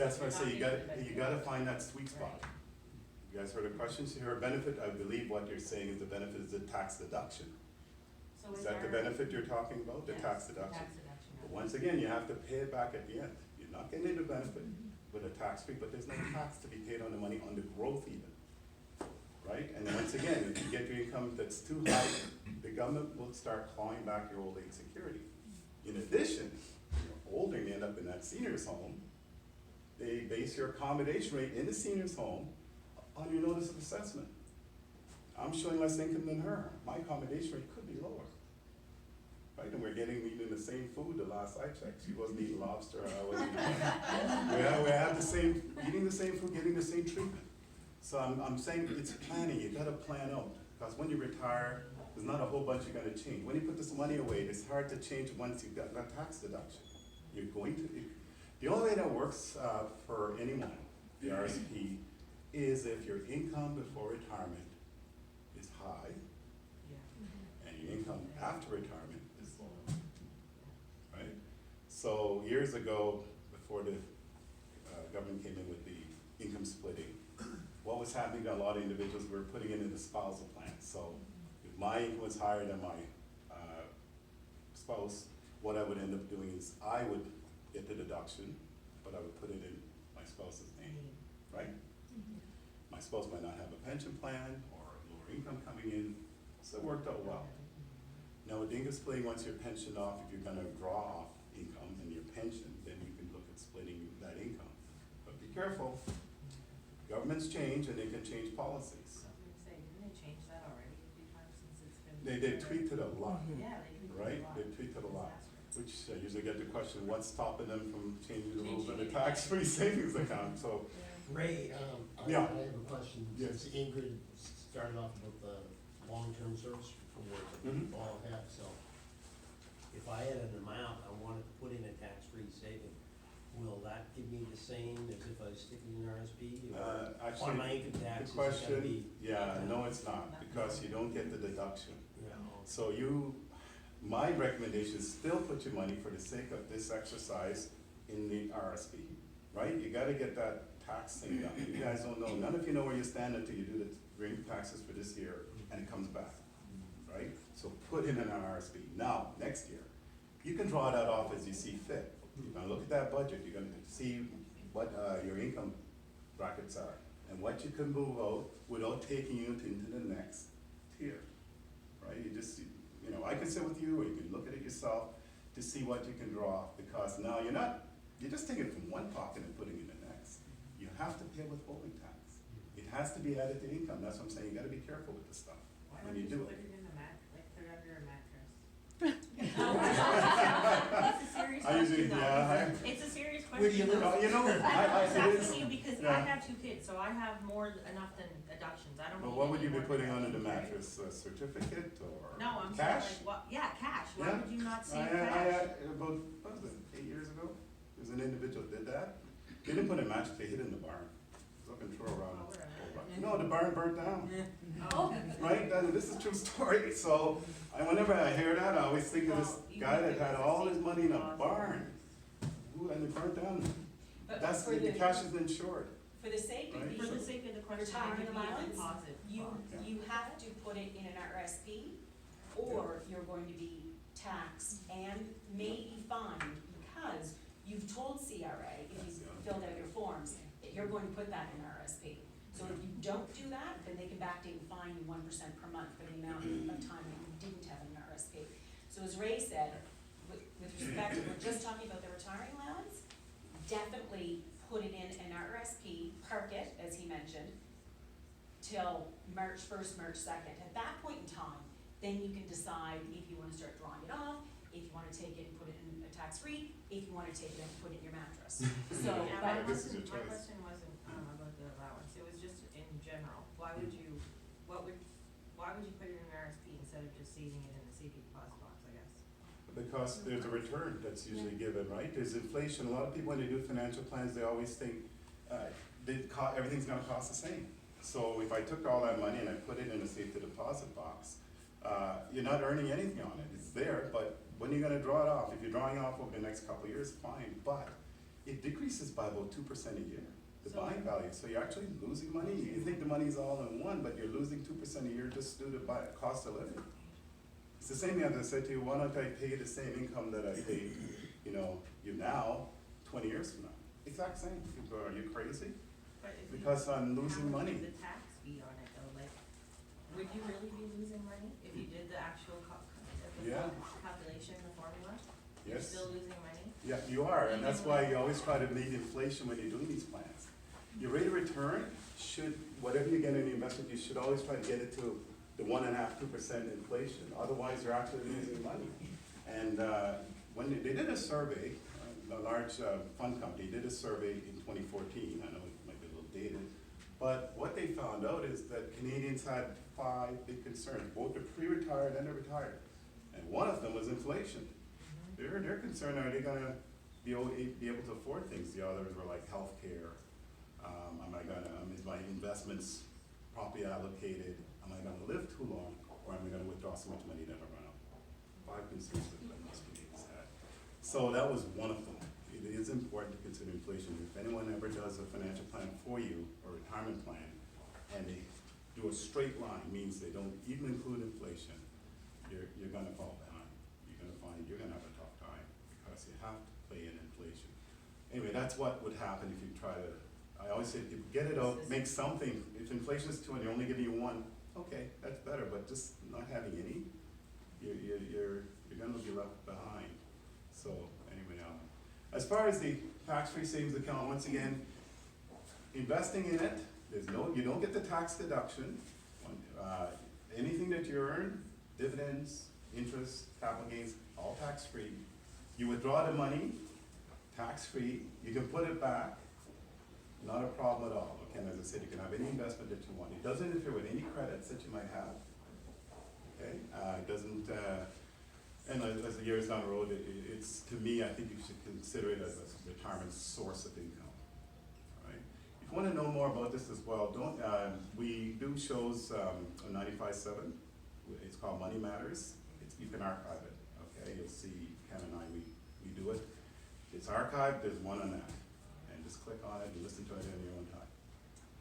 That's why I say you Not gotta find that sweet spot. Right. You guys heard the questions here, benefit, I believe what you're saying is the benefit is the tax deduction. So Is that the benefit you're talking about, the Yes, tax the deduction? tax deduction. But once again, you have to pay it back at the end. You're not getting the benefit with a tax free, but there's no tax to be paid on the money, on the growth even. Right? And then once again, if you get your income that's too high, the government will start clawing back your old age security. In addition, you're older and you end up in that senior's home, they base your accommodation rate in the senior's home on your notice of assessment. I'm showing less income than her. My accommodation rate could be lower. Right? And we're eating the same food the last I checked. She wasn't eating lobster, I wasn't eating. We have the same, eating the same food, getting the same treatment. So I'm saying it's planning. You gotta plan out. Because when you retire, there's not a whole bunch you're gonna change. When you put this money away, it's hard to change once you've got that tax deduction. You're going to, the only way that works for anyone, the RSP, is if your income before retirement is high, and your income after retirement is low, right? So years ago, before the government came in with the income splitting, what was happening to a lot of individuals, we were putting it in the spousal plan. So if my income was higher than my spouse, what I would end up doing is I would get the deduction, but I would put it in my spouse's name, right? My spouse might not have a pension plan or lower income coming in, so it worked out well. Now with income splitting, once you're pensioned off, if you're gonna draw off income and your pension, then you can look at splitting that income. But be careful, governments change and they can change policies. Didn't they change that already a few times since it's been? They tweaked it a lot, Yeah, they tweaked it a right? lot. They tweaked it a lot, Disaster. which I usually get the question, what's stopping them from changing the rules on the Changing it. tax-free savings account? So, Ray, I Yeah. have a question. Yes. Since Ingrid started off with the long-term service report that Mhm. we all have, so if I had an amount I wanted to put in a tax-free saving, will that give me the same as if I was sticking in RSP? Or actually, on my income the tax, is it gonna question, be? yeah, no, it's not, because you don't get the deduction. Yeah, So my recommendation is still put your money for the sake of this exercise in the RSP, right? You gotta get that tax thing done. You guys don't know, none of you know where you stand until you do the bring taxes for this year and it comes back, right? So put in an RSP. Now, next year, you can draw that off as you see fit. You're gonna look at that budget, you're gonna see what your income brackets are and what you can move out without taking you into the next tier, right? You just, I can sit with you or you can look at it yourself to see what you can draw off, because now you're just taking it from one pocket and putting it in the next. You have to pay withholding tax. It has to be added to income. That's what I'm saying. You gotta be careful with this stuff Why when don't you you do put it. it in the like put it under a mattress? It's a serious I usually, question though. yeah, It's a serious question. Where do you live? though. I'm just it is- asking you because yeah. I have 2 kids, so I have enough than deductions. I don't. But need what would any you be more putting under the deductions, right? mattress? A certificate or No, I'm saying cash? like, what, yeah, cash. Why Yeah. would you not see I cash? about, what was it, 8 years ago? There's an individual did that. They didn't put a mattress, they hid it in the barn. Looking through around. Oh, whatever. No, the barn burnt down. Oh. Right? This is a true story. So whenever I hear that, I always think of this Well, you guy know, that had it's a all his safety money in a deposit. barn. Ooh, and it burnt down. But That's, for the cash is insured. For the sake of Right. For the these sake of the question, it retirement could be a allowance, deposit. you have to put it in an RSP, or you're going to be taxed and maybe fined because you've told CRA, if you filled out your forms, that you're going to put that in RSP. So if you don't do that, then they can backdate and fine you 1% per month for the amount of time that you didn't have an RSP. So as Ray said, with respect to, we're just talking about the retiring allowance, definitely put it in an RSP, park it, as he mentioned, till March 1st, March 2nd. At that point in time, then you can decide if you want to start drawing it off, if you want to take it and put it in a tax-free, if you want to take it and put it in your mattress. So, Yeah, but this is your my choice. question wasn't about the allowance, it was just in general. Why would you put it in an RSP instead of just saving it in the safety deposit box, I guess? Because there's a return that's usually given, right? There's inflation. A lot of people, when they do financial plans, they always think everything's gonna cost the same. So if I took all that money and I put it in a safety deposit box, you're not earning anything on it. It's there, but when are you gonna draw it off? If you're drawing off over the next couple of years, fine. But it decreases by about 2% a year, the So- buying value. So you're actually losing money. You think the money's all in one, but you're losing 2% a year just due to cost of living. It's the same thing as I said to you, why don't I pay the same income that I paid, you now, 20 years from now? Exact same. People are you crazy? But if you- Because I'm losing how much money. is the tax fee on it though, like, would you really be losing money if you did the actual Yeah. calculation, the formula? You're Yes. still losing money? Yeah, you are, and that's why you always try to beat inflation when you're doing these plans. Your rate of return should, whatever you get in the investment, you should always try to get it to the 1.5%, 2% inflation. Otherwise, you're actually losing money. And when they did a survey, a large fund company did a survey in 2014. I know it might be a little dated, but what they found out is that Canadians had 5 big concerns, both the pre-retired and the retired. And one of them was inflation. They're concerned, are they gonna be able to afford things? The others were like healthcare. Is my investments properly allocated? Am I gonna live too long? Or am I gonna withdraw so much money that I run out? 5 concerns that most Canadians had. So that was one of them. It is important to consider inflation. If anyone ever does a financial plan for you, or retirement plan, and they do a straight line, means they don't even include inflation, you're gonna fall behind. You're gonna find you're gonna have a tough time because you have to play in inflation. Anyway, that's what would happen if you try to, I always say to people, get it out, make something. If inflation is 2 and they're only giving you 1, okay, that's better, but just not having any, you're gonna be left behind. So anyway, as far as the tax-free savings account, once again, investing in it, you don't get the tax deduction. Anything that you earn, dividends, interest, capital gains, all tax-free. You withdraw the money, tax-free, you can put it back, not a problem at all. Okay, and as I said, you can have any investment that you want. It doesn't interfere with any credits that you might have. Okay, it doesn't, and as the years down the road, it's, to me, I think you should consider it as a retirement source of income. All right. If you want to know more about this as well, we do shows on 95.7. It's called Money Matters. You can archive it. Okay, you'll see Ken and I, we do it. It's archived. There's one on that, and just click on it and listen to it in your own time.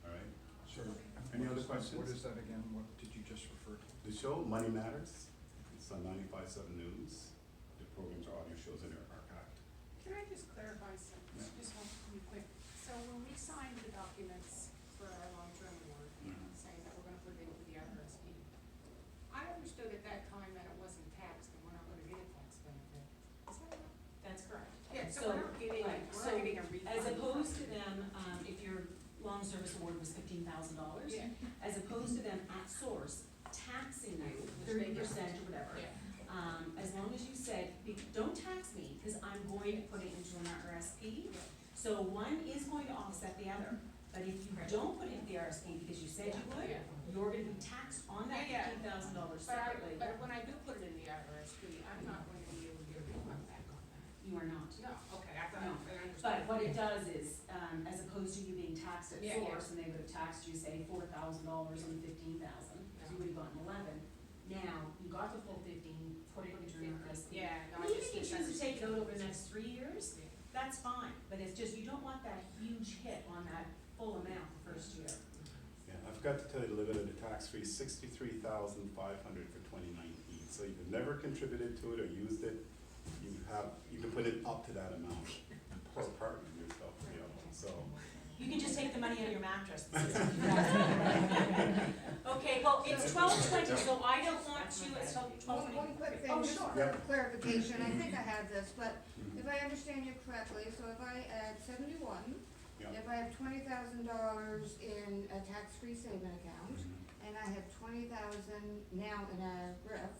All right. Sure. Any other questions? What is that again? What did you just refer to? The show Money Matters. It's on 95.7 News. The programs are audio shows and they're archived. Can I just clarify something, Yeah. just one really quick? So when we signed the documents for our long-term award, saying that we're gonna put it into the RRSP, I understood at that time that it wasn't taxed and we're not gonna get a tax benefit. Is that right? That's correct. Yeah, so we're not getting, right, we're not getting a refund. As opposed to them, if your long service award was $15,000, Yeah, as opposed to them at source taxing you 30% or whatever. yeah. As long as you said, don't tax me, because I'm going to put it into an RRSP. So one is going to offset the other. But if you don't put it in the RRSP because you said you would, Yeah. you're gonna be taxed on that Yeah, yeah. $15,000 But separately. but when I do put it in the RRSP, I'm not going to be able to get a refund back on that. You are not. No, okay, I thought, No. I understood. But what it does is, as opposed to you being taxed at Yeah, yeah. source, and they would have taxed you, say, $4,000 on the 15,000, you would have gotten 11. Now, you got the full 15, put it into your RRSP. Yeah, no, I Even just if you choose to take it out misunderstood. over the next 3 years, that's fine, but it's just, you don't want that huge hit on that full amount the first year. Yeah, I forgot to tell you the limit of the tax-free, $63,500 for 2019. So if you've never contributed to it or used it, you can put it up to that amount per partner yourself, so. You can just take the money out of your mattress. Okay, well, it's 12:20, so I don't want to, it's 12:20. One quick Oh, thing, just sure. Yeah. for clarification, I think I have this, but if I understand you correctly, so if I add 71, Yeah. if I have $20,000 in a tax-free saving account, and I have 20,000 now in a RIF,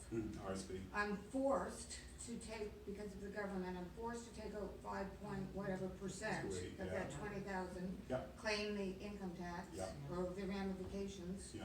RSP. I'm forced to take, because of the government, I'm forced to take out 5% Great, of yeah. that 20,000, Yeah. claim the income tax, Yeah. or the ramifications, Yeah.